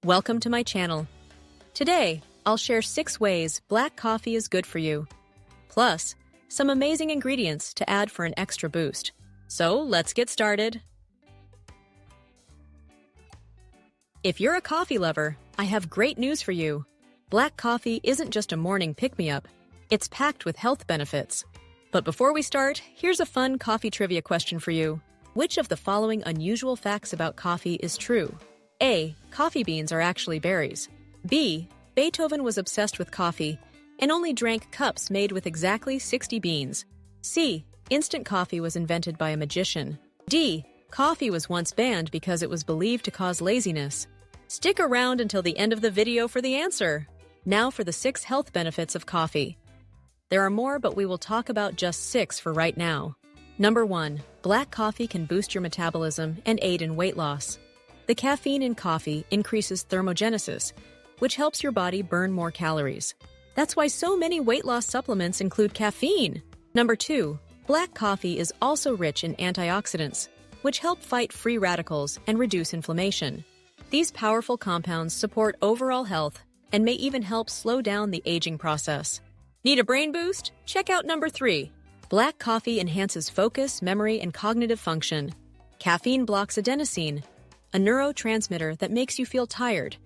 Welcome to my channel. Today, I'll share 6 ways black coffee is good for you. Plus, some amazing ingredients to add for an extra boost. So, let's get started. If you're a coffee lover, I have great news for you. Black coffee isn't just a morning pick-me-up. It's packed with health benefits. But before we start, here's a fun coffee trivia question for you. Which of the following unusual facts about coffee is true? A. Coffee beans are actually berries. B. Beethoven was obsessed with coffee and only drank cups made with exactly 60 beans. C. Instant coffee was invented by a magician. D. Coffee was once banned because it was believed to cause laziness. Stick around until the end of the video for the answer. Now for the 6 health benefits of coffee. There are more, but we will talk about just 6 for right now. Number 1. Black coffee can boost your metabolism and aid in weight loss. The caffeine in coffee increases thermogenesis, which helps your body burn more calories. That's why so many weight loss supplements include caffeine. Number 2. Black coffee is also rich in antioxidants, which help fight free radicals and reduce inflammation. These powerful compounds support overall health and may even help slow down the aging process. Need a brain boost? Check out number 3. Black coffee enhances focus, memory, and cognitive function. Caffeine blocks adenosine, a neurotransmitter that makes you feel tired,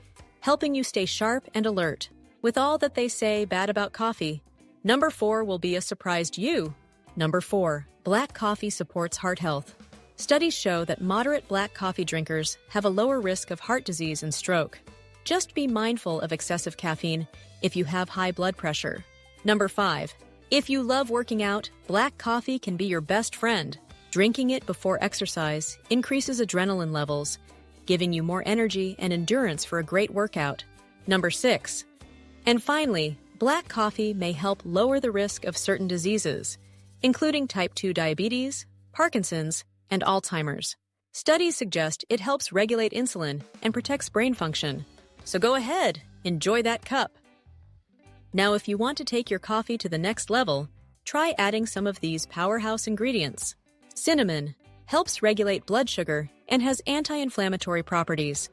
helping you stay sharp and alert. With all that they say bad about coffee, number 4 will be a surprise to you. Number 4. Black coffee supports heart health. Studies show that moderate black coffee drinkers have a lower risk of heart disease and stroke. Just be mindful of excessive caffeine if you have high blood pressure. Number 5. If you love working out, black coffee can be your best friend. Drinking it before exercise increases adrenaline levels, giving you more energy and endurance for a great workout. Number 6. And finally, black coffee may help lower the risk of certain diseases, including type 2 diabetes, Parkinson's, and Alzheimer's. Studies suggest it helps regulate insulin and protects brain function. So go ahead, enjoy that cup. Now, if you want to take your coffee to the next level, try adding some of these powerhouse ingredients. Cinnamon helps regulate blood sugar and has anti-inflammatory properties.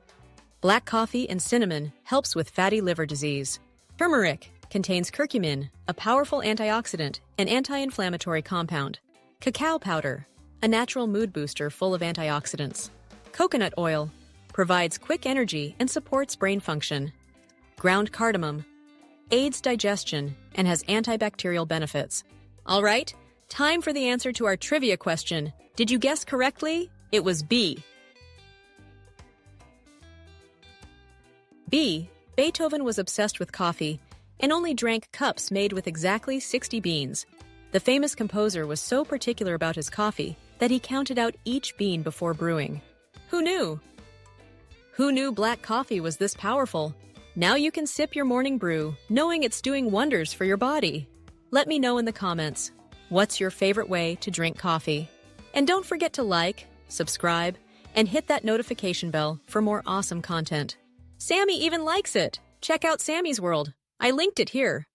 Black coffee and cinnamon helps with fatty liver disease. Turmeric contains curcumin, a powerful antioxidant and anti-inflammatory compound. Cacao powder, a natural mood booster full of antioxidants. Coconut oil provides quick energy and supports brain function. Ground cardamom aids digestion and has antibacterial benefits. All right, time for the answer to our trivia question. Did you guess correctly? It was B. B. Beethoven was obsessed with coffee and only drank cups made with exactly 60 beans. The famous composer was so particular about his coffee that he counted out each bean before brewing. Who knew? Who knew black coffee was this powerful? Now you can sip your morning brew, knowing it's doing wonders for your body. Let me know in the comments, what's your favorite way to drink coffee? And don't forget to like, subscribe, and hit that notification bell for more awesome content. Sammy even likes it. Check out Sammy's World. I linked it here.